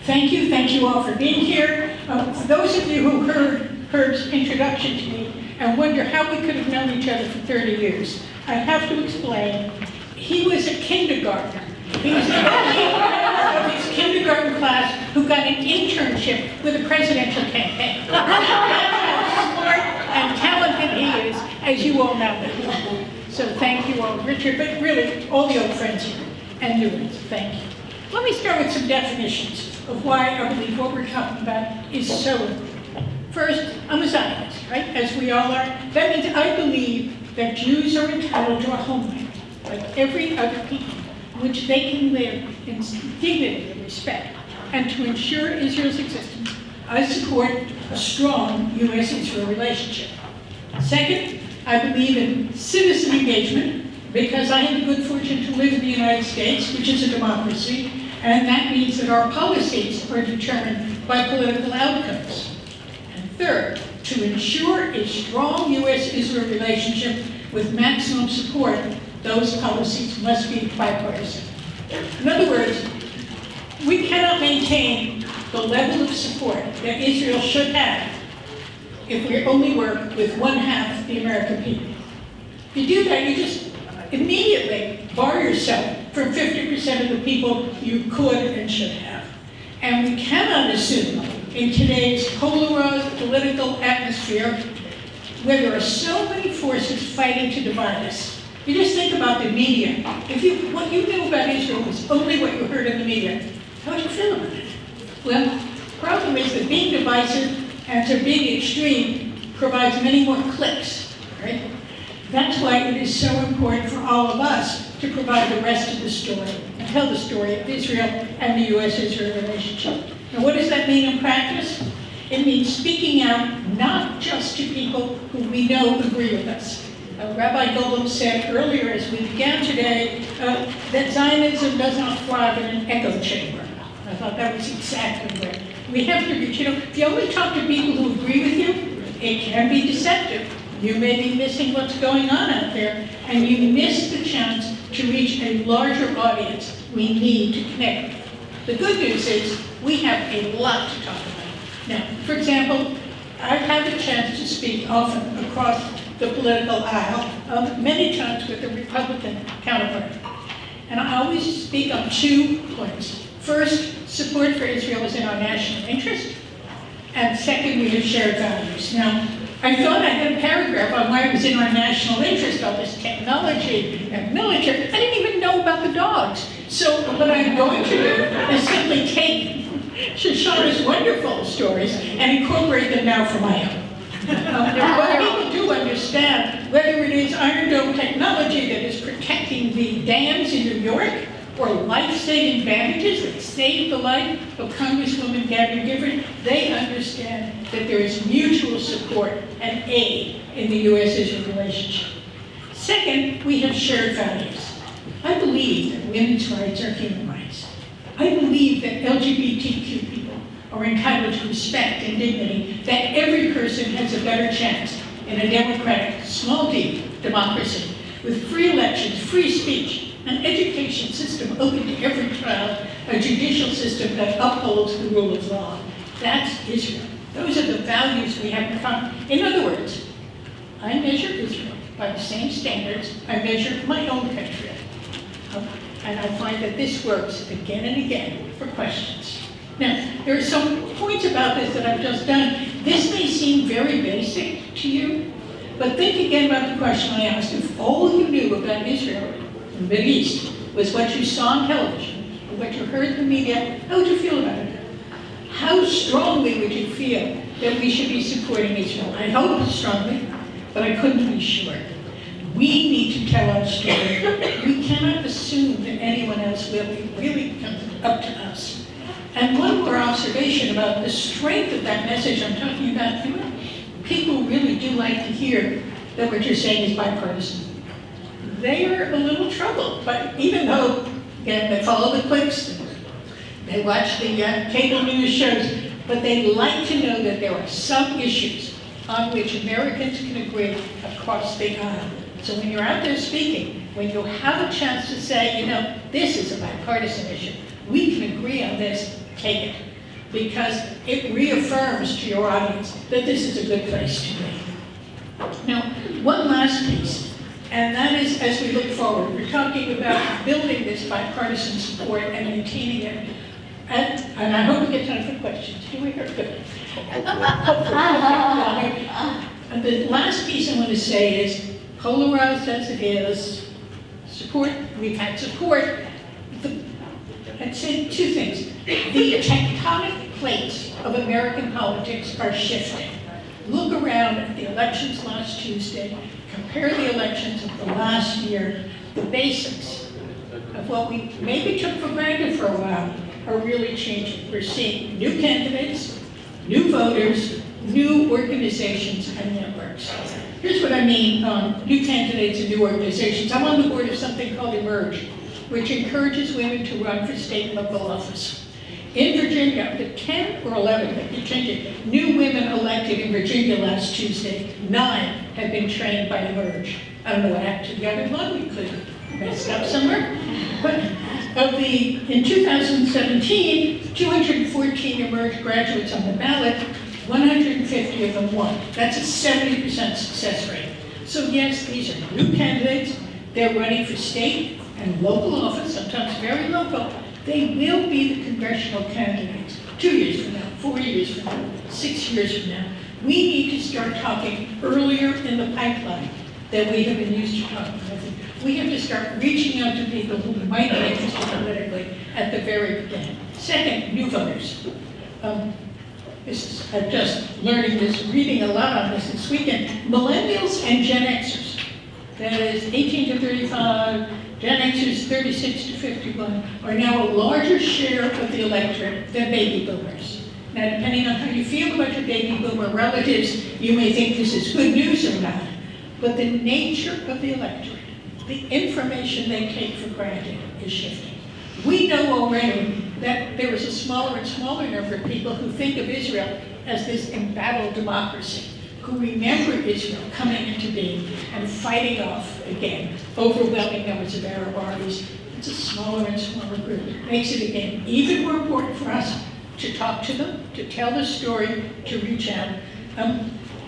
Thank you all for being here. For those of you who heard Herb's introduction to me and wonder how we could have known each other for 30 years, I have to explain. He was a kindergartner. He was the only member of his kindergarten class who got an internship with a presidential campaign. That's how smart and talented he is, as you all know. So thank you all, Richard, but really all the old friends here and new ones. Thank you. Let me start with some definitions of why I believe what we're talking about is so important. First, I'm a Zionist, right? As we all are. That means I believe that Jews are entitled to a homeland, like every other people, which they can live in dignity and respect. And to ensure Israel's existence, I support a strong U.S.-Israel relationship. Second, I believe in citizen engagement because I have the good fortune to live in the United States, which is a democracy, and that means that our policies are determined by political outcomes. And third, to ensure a strong U.S.-Israel relationship with maximum support, those policies must be bipartisan. In other words, we cannot maintain the level of support that Israel should have if we only work with one half the American people. If you do that, you just immediately bar yourself from 50% of the people you could and should have. And we cannot assume in today's polarized political atmosphere where there are so many forces fighting to divide us. You just think about the media. What you knew about Israel was only what you heard in the media. How would you feel about it? Well, the problem is that being divisive and to being extreme provides many more clicks, right? That's why it is so important for all of us to provide the rest of the story and tell the story of Israel and the U.S.-Israel relationship. Now, what does that mean in practice? It means speaking out not just to people who we know agree with us. Rabbi Golub said earlier as we began today that Zionism does not thrive in an echo chamber. I thought that was exactly right. We have to reach, if you only talk to people who agree with you, it can be deceptive. You may be missing what's going on out there, and you miss the chance to reach a larger audience we need to connect with. The good news is we have a lot to talk about. Now, for example, I've had the chance to speak often across the political aisle, many times with a Republican counterpart. And I always speak on 2 points. First, support for Israel is in our national interest. And second, we have shared values. Now, I thought I had a paragraph on why it was in our national interest, all this technology and military. I didn't even know about the dogs. So what I'm going to do is simply take Shoshana's wonderful stories and incorporate them now for my own. What people do understand, whether it is Iron Dome technology that is protecting the dams in New York, or life-saving bandages that saved the life of Congresswoman Gabby Gifford, they understand that there is mutual support and aid in the U.S.-Israel relationship. Second, we have shared values. I believe that women's rights are human rights. I believe that LGBTQ people are entitled to respect and dignity, that every person has a better chance in a democratic, small d democracy with free elections, free speech, an education system open to every child, a judicial system that upholds the rule of law. That's Israel. Those are the values we have in common. In other words, I measure Israel by the same standards I measure my own country. And I find that this works again and again for questions. Now, there are some points about this that I've just done. This may seem very basic to you, but think again about the question I asked. If all you knew about Israel in the Middle East was what you saw on television, or what you heard in the media, how would you feel about it? How strongly would you feel that we should be supporting Israel? I hope strongly, but I couldn't be sure. We need to tell our story. We cannot assume that anyone else will. It really comes up to us. And one more observation about the strength of that message I'm talking about. People really do like to hear that what you're saying is bipartisan. They are a little troubled, but even though, again, they follow the clicks, they watch the cable news shows, but they like to know that there are some issues on which Americans can agree across the aisle. So when you're out there speaking, when you have a chance to say, this is a bipartisan issue, we can agree on this, take it. because it reaffirms to your audience that this is a good place to be. Now, one last piece, and that is as we look forward, we're talking about building this bipartisan support and maintaining it. And I hope we get time for questions. Do we hear good? And the last piece I want to say is, polarized as it is, support, we've had support. I'd say two things. The tectonic plates of American politics are shifting. Look around at the elections last Tuesday, compare the elections of the last year, the basics of what we maybe took for granted for a while are really changing. We're seeing new candidates, new voters, new organizations and networks. Here's what I mean, new candidates and new organizations. I'm on the board of something called Emerge, which encourages women to run for state and local office. In Virginia, up to 10 or 11, they keep changing, new women elected in Virginia last Tuesday. 9 have been trained by Emerge. I don't know what happened to the other one, we could have messed up somewhere. But in 2017, 214 Emerge graduates on the ballot, 150 of them won. That's a 70% success rate. So yes, these are new candidates. They're running for state and local office, sometimes very local. They will be the congressional candidates 2 years from now, 4 years from now, 6 years from now. We need to start talking earlier in the pipeline than we have been used to talking about. We have to start reaching out to people who might be interested politically at the very beginning. Second, new voters. I'm just learning this, reading a lot on this weekend. Millennials and Gen Xers, that is 18 to 35, Gen Xers 36 to 51, are now a larger share of the electorate than baby boomers. Now, depending on how you feel about your baby boomer relatives, you may think this is good news or not. But the nature of the electorate, the information they take for granted is shifting. We know already that there is a smaller and smaller number of people who think of Israel as this embattled democracy, who remember Israel coming into being and fighting off, again, overwhelming numbers of Arab armies. It's a smaller and smaller group. It makes it, again, even more important for us to talk to them, to tell the story, to reach out.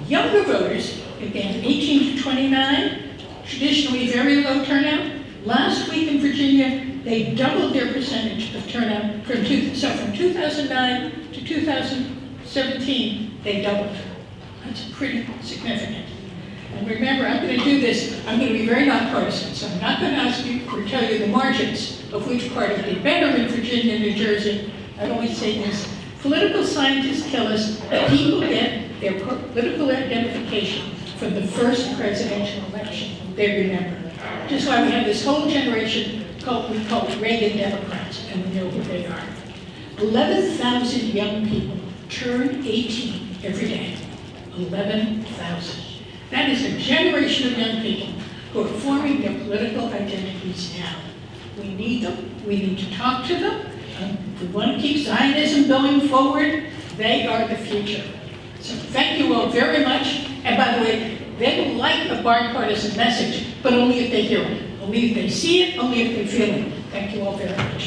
Younger voters, again, 18 to 29, traditionally very low turnout. Last week in Virginia, they doubled their percentage of turnout from 2009 to 2017, they doubled. That's pretty significant. And remember, I'm going to do this, I'm going to be very nonpartisan, so I'm not going to ask you or tell you the margins of which party did better in Virginia, New Jersey. I always say this, political scientists tell us that people get their political identification from the first presidential election they remember. Which is why we have this whole generation we call Reagan Democrats, and we know who they are. 11,000 young people turn 18 every day. 11,000. That is a generation of young people who are forming their political identities now. We need them. We need to talk to them. We want to keep Zionism going forward. They are the future. So thank you all very much. And by the way, they will like a bipartisan message, but only if they hear it. Only if they see it, only if they feel it. Thank you all very much.